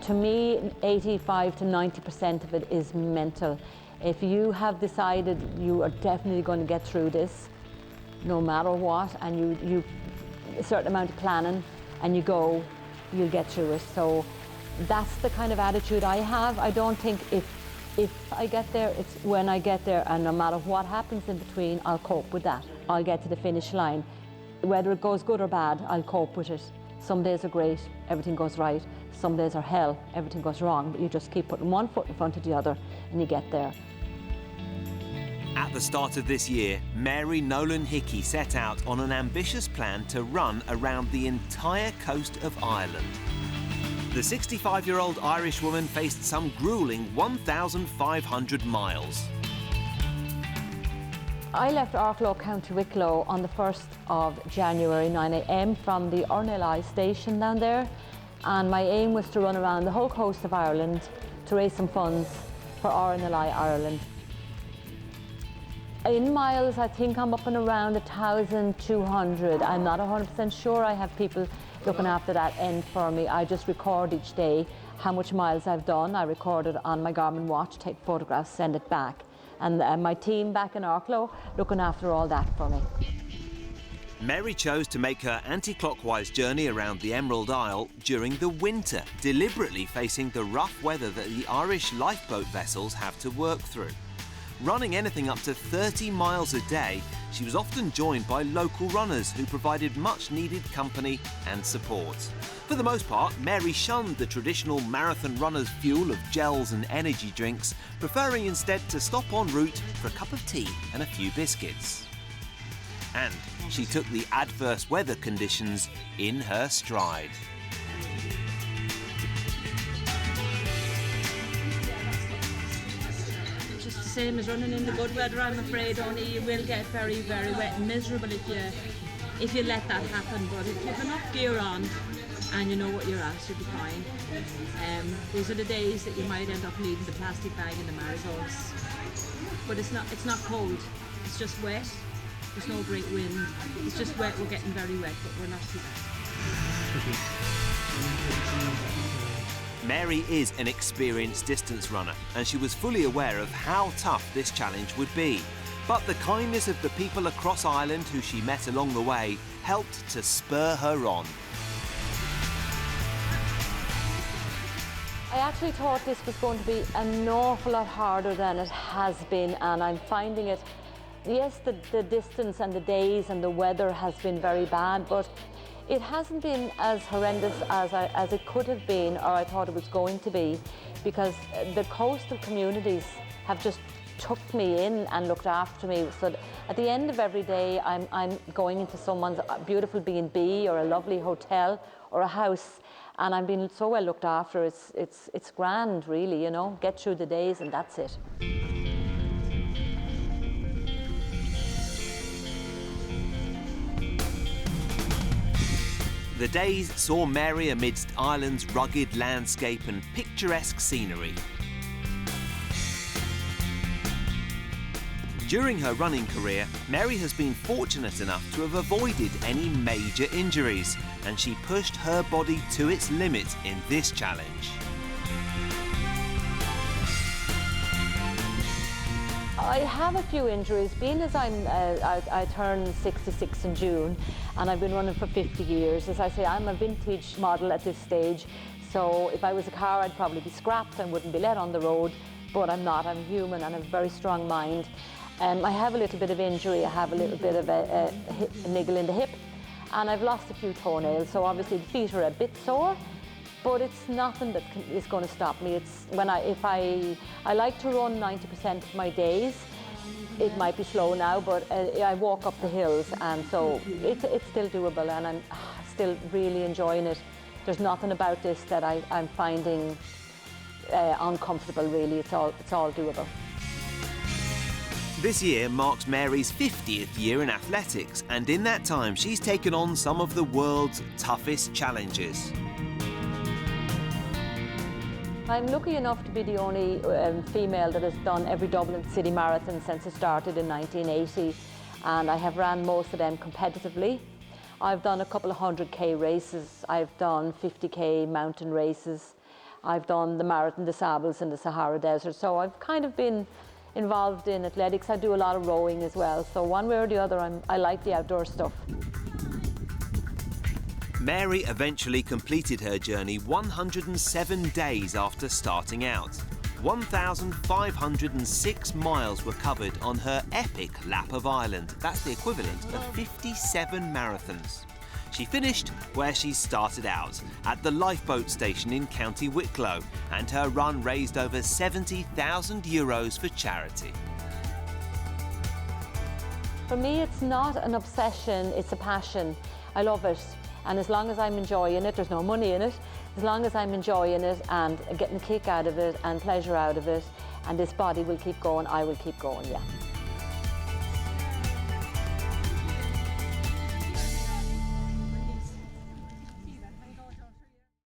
to me, 85 to 90% of it is mental. If you have decided you are definitely going to get through this, no matter what, and you a certain amount of planning, and you go, you'll get through it. So that's the kind of attitude I have. I don't think if I get there, it's when I get there, and no matter what happens in between, I'll cope with that. I'll get to the finish line. Whether it goes good or bad, I'll cope with it. Some days are great, everything goes right. Some days are hell, everything goes wrong, but you just keep putting one foot in front of the other and you get there. At the start of this year, Mary Nolan-Hickey set out on an ambitious plan to run around the entire coast of Ireland. The 65-year-old Irish woman faced some gruelling 1,500 miles. I left Arklow, County Wicklow on the 1st of January, 9 a.m. from the RNLI station down there, and my aim was to run around the whole coast of Ireland to raise some funds for RNLI Ireland. In miles, I think I'm up and around 1,200. I'm not 100% sure. I have people looking after that end for me. I just record each day how much miles I've done. I record it on my Garmin watch, take photographs, send it back. And my team back in Arklow looking after all that for me. Mary chose to make her anti-clockwise journey around the Emerald Isle during the winter, deliberately facing the rough weather that the Irish lifeboat vessels have to work through. Running anything up to 30 miles a day, she was often joined by local runners who provided much-needed company and support. For the most part, Mary shunned the traditional marathon runner's fuel of gels and energy drinks, preferring instead to stop en route for a cup of tea and a few biscuits. And she took the adverse weather conditions in her stride. Just the same as running in the good weather, I'm afraid, only you will get very, very wet and miserable if you let that happen. But if you have enough gear on and you know what you're at, you'll be fine. These are the days that you might end up leaving the plastic bag in the marathons. But it's not cold, it's just wet. There's no great wind. It's just wet. We're getting very wet, but we're not too bad. Mary is an experienced distance runner, and she was fully aware of how tough this challenge would be. But the kindness of the people across Ireland who she met along the way helped to spur her on. I actually thought this was going to be an awful lot harder than it has been, and I'm finding it. Yes, the distance and the days and the weather has been very bad, but it hasn't been as horrendous as it could have been, or I thought it was going to be, because the coastal communities have just took me in and looked after me. So at the end of every day, I'm going into someone's beautiful B&B or a lovely hotel or a house, and I'm being so well looked after. It's grand, really, you know. Get through the days and that's it. The days saw Mary amidst Ireland's rugged landscape and picturesque scenery. During her running career, Mary has been fortunate enough to have avoided any major injuries, and she pushed her body to its limit in this challenge. I have a few injuries, being as I turned 66 in June, and I've been running for 50 years. As I say, I'm a vintage model at this stage, so if I was a car, I'd probably be scrapped and wouldn't be let on the road, but I'm not. I'm human and I have a very strong mind. I have a little bit of injury. I have a little bit of a niggle in the hip, and I've lost a few toenails, so obviously the feet are a bit sore. But it's nothing that is going to stop me. It's when I like to run 90% of my days. It might be slow now, but I walk up the hills, and so it's still doable, and I'm still really enjoying it. There's nothing about this that I'm finding uncomfortable, really. It's all doable. This year marks Mary's 50th year in athletics, and in that time she's taken on some of the world's toughest challenges. I'm lucky enough to be the only female that has done every Dublin City Marathon since it started in 1980, and I have ran most of them competitively. I've done a couple of 100k races, I've done 50k mountain races, I've done the Marathon des Sables in the Sahara Desert. So I've kind of been involved in athletics. I do a lot of rowing as well. So one way or the other, I like the outdoor stuff. Mary eventually completed her journey 107 days after starting out. 1,506 miles were covered on her epic lap of Ireland. That's the equivalent of 57 marathons. She finished where she started out, at the lifeboat station in County Wicklow, and her run raised over €70,000 for charity. For me, it's not an obsession, it's a passion. I love it. And as long as I'm enjoying it, there's no money in it, as long as I'm enjoying it and getting a kick out of it and pleasure out of it, and this body will keep going, I will keep going, yeah.